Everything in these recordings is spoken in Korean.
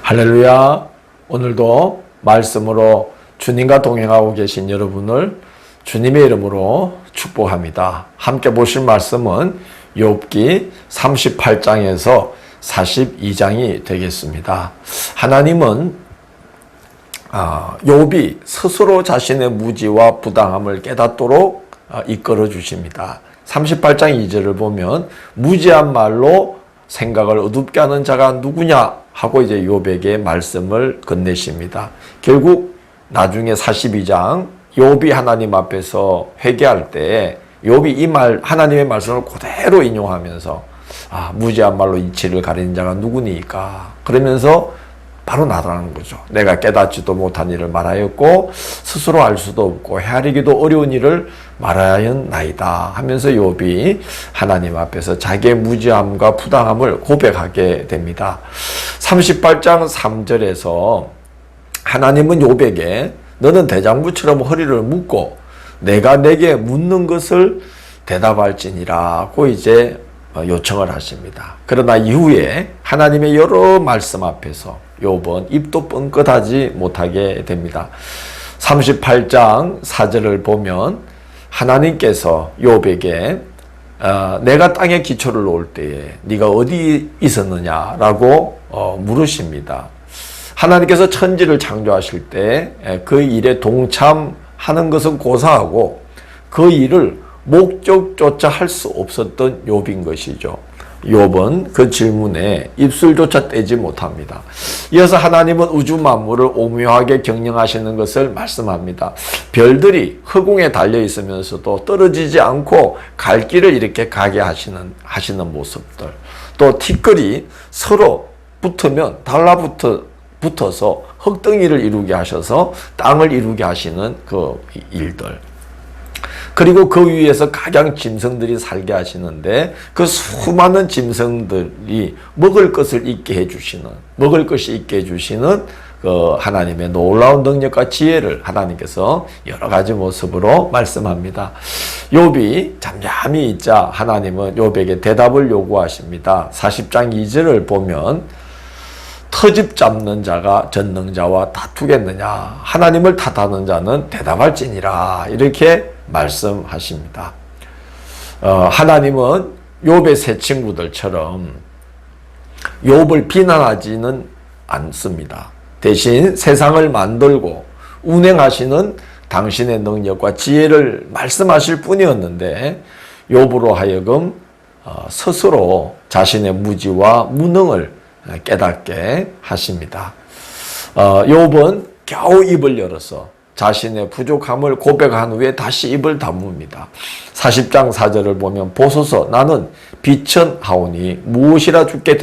할렐루야. 오늘도 말씀으로 주님과 동행하고 계신 여러분을 주님의 이름으로 축복합니다. 함께 보실 말씀은 욥기 38장에서 42장이 되겠습니다. 하나님은 욥이 스스로 자신의 무지와 부당함을 깨닫도록 이끌어 주십니다. 38장 2절을 보면 무지한 말로 생각을 어둡게 하는 자가 누구냐 하고 이제 욥에게 말씀을 건네십니다. 결국 나중에 42장 욥이 하나님 앞에서 회개할 때 욥이 이 말 하나님의 말씀을 그대로 인용하면서 무지한 말로 이치를 가리는 자가 누구니까 그러면서 바로 나타나는 거죠. 내가 깨닫지도 못한 일을 말하였고 스스로 알 수도 없고 헤아리기도 어려운 일을 말하였나이다 하면서 욥이 하나님 앞에서 자기의 무지함과 부당함을 고백하게 됩니다. 38장 3절에서 하나님은 욥에게 너는 대장부처럼 허리를 묶고 내가 내게 묻는 것을 대답할지니라고 이제 요청을 하십니다. 그러나 이후에 하나님의 여러 말씀 앞에서 욥은 입도 뻥끗하지 못하게 됩니다. 38장 4절을 보면 하나님께서 욥에게 내가 땅에 기초를 놓을 때에 네가 어디 있었느냐라고 물으십니다. 하나님께서 천지를 창조하실 때 그 일에 동참하는 것은 고사하고 그 일을 목적조차 할 수 없었던 욥인 것이죠. 욥은 그 질문에 입술조차 떼지 못합니다. 이어서 하나님은 우주 만물을 오묘하게 경영하시는 것을 말씀합니다. 별들이 흑궁에 달려 있으면서도 떨어지지 않고 갈 길을 이렇게 가게 하시는 모습들, 또 티끌이 서로 붙으면 달라붙어서 흙덩이를 이루게 하셔서 땅을 이루게 하시는 그 일들, 그리고 그 위에서 각양 짐승들이 살게 하시는데 그 수많은 짐승들이 먹을 것이 있게 해주시는 그 하나님의 놀라운 능력과 지혜를 하나님께서 여러 가지 모습으로 말씀합니다. 욥이 잠잠히 있자 하나님은 욥에게 대답을 요구하십니다. 40장 2절을 보면 터집 잡는 자가 전능자와 다투겠느냐, 하나님을 탓하는 자는 대답할지니라, 이렇게 말씀하십니다. 하나님은 욥의 세 친구들처럼 욥을 비난하지는 않습니다. 대신 세상을 만들고 운행하시는 당신의 능력과 지혜를 말씀하실 뿐이었는데 욥으로 하여금 스스로 자신의 무지와 무능을 깨닫게 하십니다. 욥은 겨우 입을 열어서 자신의 부족함을 고백한 후에 다시 입을 다뭅니다. 40장 4절을 보면 보소서 나는 비천하오니 무엇이라 주께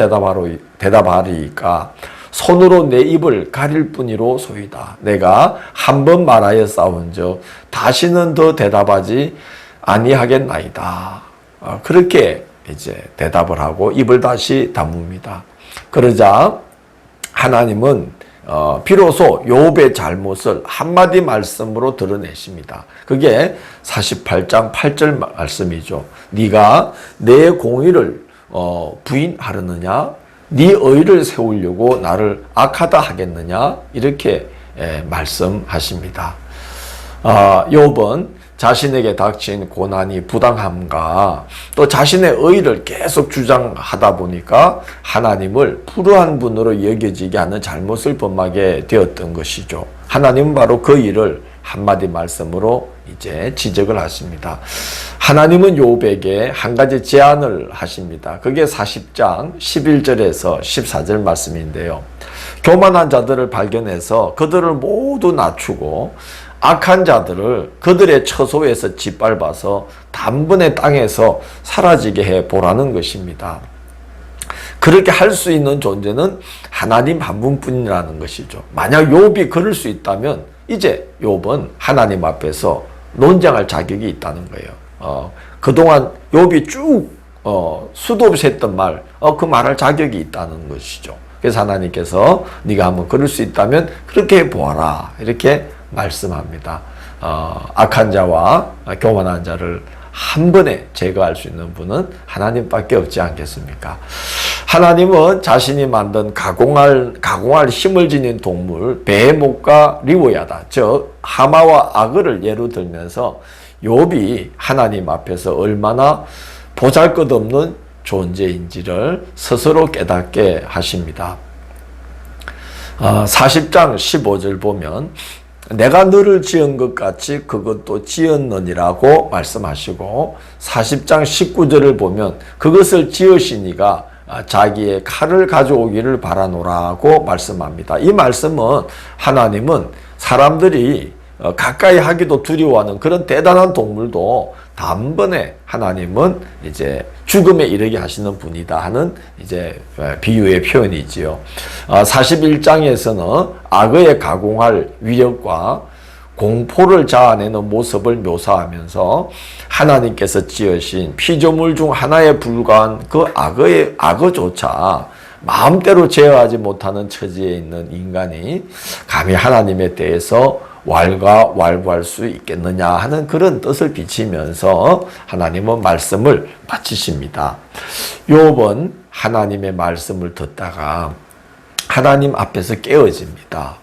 대답하리이까 손으로 내 입을 가릴 뿐이로 소이다. 내가 한 번 말하여 싸운즉 다시는 더 대답하지 아니하겠나이다. 그렇게 이제 대답을 하고 입을 다시 다뭅니다. 그러자 하나님은 비로소 욥의 잘못을 한마디 말씀으로 드러내십니다. 그게 48장 8절 말씀이죠. 네가 내 공의를 부인하려느냐, 네 의를 세우려고 나를 악하다 하겠느냐, 이렇게 말씀하십니다. 욥은 자신에게 닥친 고난이 부당함과 또 자신의 의를 계속 주장하다 보니까 하나님을 불우한 분으로 여겨지게 하는 잘못을 범하게 되었던 것이죠. 하나님은 바로 그 일을 한마디 말씀으로 이제 지적을 하십니다. 하나님은 욥에게 한 가지 제안을 하십니다. 그게 40장 11절에서 14절 말씀인데요. 교만한 자들을 발견해서 그들을 모두 낮추고 악한 자들을 그들의 처소에서 짓밟아서 단번에 땅에서 사라지게 해 보라는 것입니다. 그렇게 할 수 있는 존재는 하나님 한 분뿐이라는 것이죠. 만약 욥이 그럴 수 있다면 이제 욥은 하나님 앞에서 논쟁할 자격이 있다는 거예요. 그동안 욥이 쭉 수도 없이 했던 말, 그 말할 자격이 있다는 것이죠. 그래서 하나님께서 네가 한번 그럴 수 있다면 그렇게 해보아라, 이렇게 말씀합니다. 악한 자와 교만한 자를 한 번에 제거할 수 있는 분은 하나님밖에 없지 않겠습니까? 하나님은 자신이 만든 가공할 힘을 지닌 동물 베헤못과 리오야다, 즉 하마와 악어를 예로 들면서 욥이 하나님 앞에서 얼마나 보잘것없는 존재인지를 스스로 깨닫게 하십니다. 40장 15절 보면 내가 너를 지은 것 같이 그것도 지었느니라고 말씀하시고, 40장 19절을 보면 그것을 지으시니가 자기의 칼을 가져오기를 바라노라고 말씀합니다. 이 말씀은 하나님은 사람들이 가까이 하기도 두려워하는 그런 대단한 동물도 단번에 하나님은 이제 죽음에 이르게 하시는 분이다 하는 이제 비유의 표현이지요. 41장에서는 악어의 가공할 위력과 공포를 자아내는 모습을 묘사하면서 하나님께서 지으신 피조물 중 하나에 불과한 그 악어조차 마음대로 제어하지 못하는 처지에 있는 인간이 감히 하나님에 대해서 왈가왈부할 수 있겠느냐 하는 그런 뜻을 비치면서 하나님은 말씀을 마치십니다. 욥은 하나님의 말씀을 듣다가 하나님 앞에서 깨어집니다.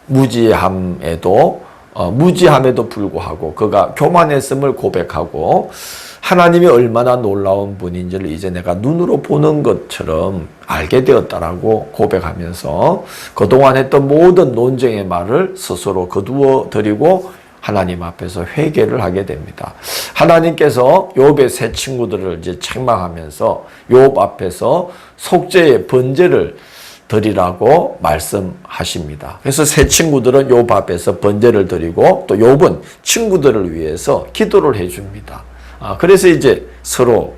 무지함에도 불구하고 그가 교만했음을 고백하고 하나님이 얼마나 놀라운 분인지를 이제 내가 눈으로 보는 것처럼 알게 되었다라고 고백하면서 그동안 했던 모든 논쟁의 말을 스스로 거두어 드리고 하나님 앞에서 회개를 하게 됩니다. 하나님께서 욥의 세 친구들을 이제 책망하면서 욥 앞에서 속죄의 번제를 드리라고 말씀하십니다. 그래서 세 친구들은 욥 앞에서 번제를 드리고 또 욥은 친구들을 위해서 기도를 해줍니다. 그래서 이제 서로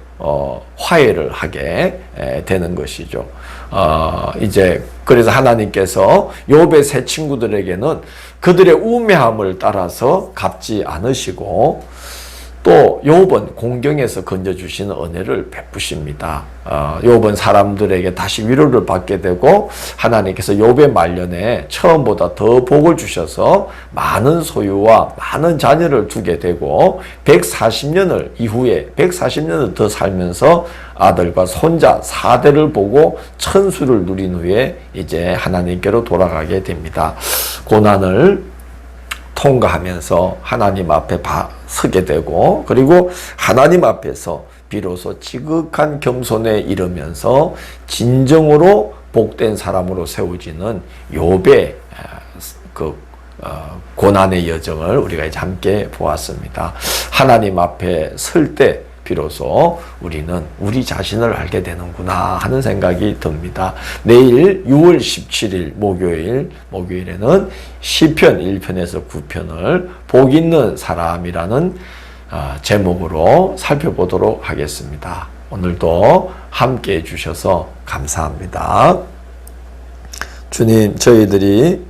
화해를 하게 되는 것이죠. 이제 그래서 하나님께서 욥의 세 친구들에게는 그들의 우매함을 따라서 갚지 않으시고 또 욥은 공경에서 건져주시는 은혜를 베푸십니다. 욥은 사람들에게 다시 위로를 받게 되고 하나님께서 욥의 말년에 처음보다 더 복을 주셔서 많은 소유와 많은 자녀를 두게 되고 140년을 이후에 140년을 더 살면서 아들과 손자 4대를 보고 천수를 누린 후에 이제 하나님께로 돌아가게 됩니다. 고난을 통과하면서 하나님 앞에 서게 되고 그리고 하나님 앞에서 비로소 지극한 겸손에 이르면서 진정으로 복된 사람으로 세워지는 욥의 고난의 여정을 우리가 이제 함께 보았습니다. 하나님 앞에 설 때 비로소 우리는 우리 자신을 알게 되는구나 하는 생각이 듭니다. 내일 6월 17일 목요일에는 시편 1편에서 9편을 복 있는 사람이라는 제목으로 살펴보도록 하겠습니다. 오늘도 함께 해주셔서 감사합니다. 주님, 저희들이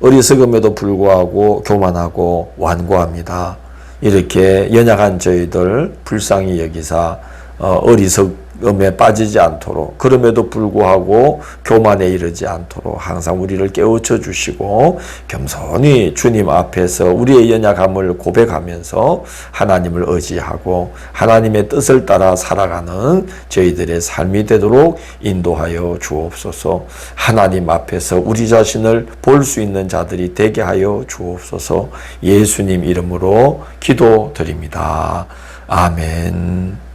어리석음에도 불구하고 교만하고 완고합니다. 이렇게 연약한 저희들 불쌍히 여기사 어리석음에 빠지지 않도록, 그럼에도 불구하고 교만에 이르지 않도록 항상 우리를 깨우쳐 주시고 겸손히 주님 앞에서 우리의 연약함을 고백하면서 하나님을 의지하고 하나님의 뜻을 따라 살아가는 저희들의 삶이 되도록 인도하여 주옵소서. 하나님 앞에서 우리 자신을 볼 수 있는 자들이 되게 하여 주옵소서. 예수님 이름으로 기도드립니다. 아멘.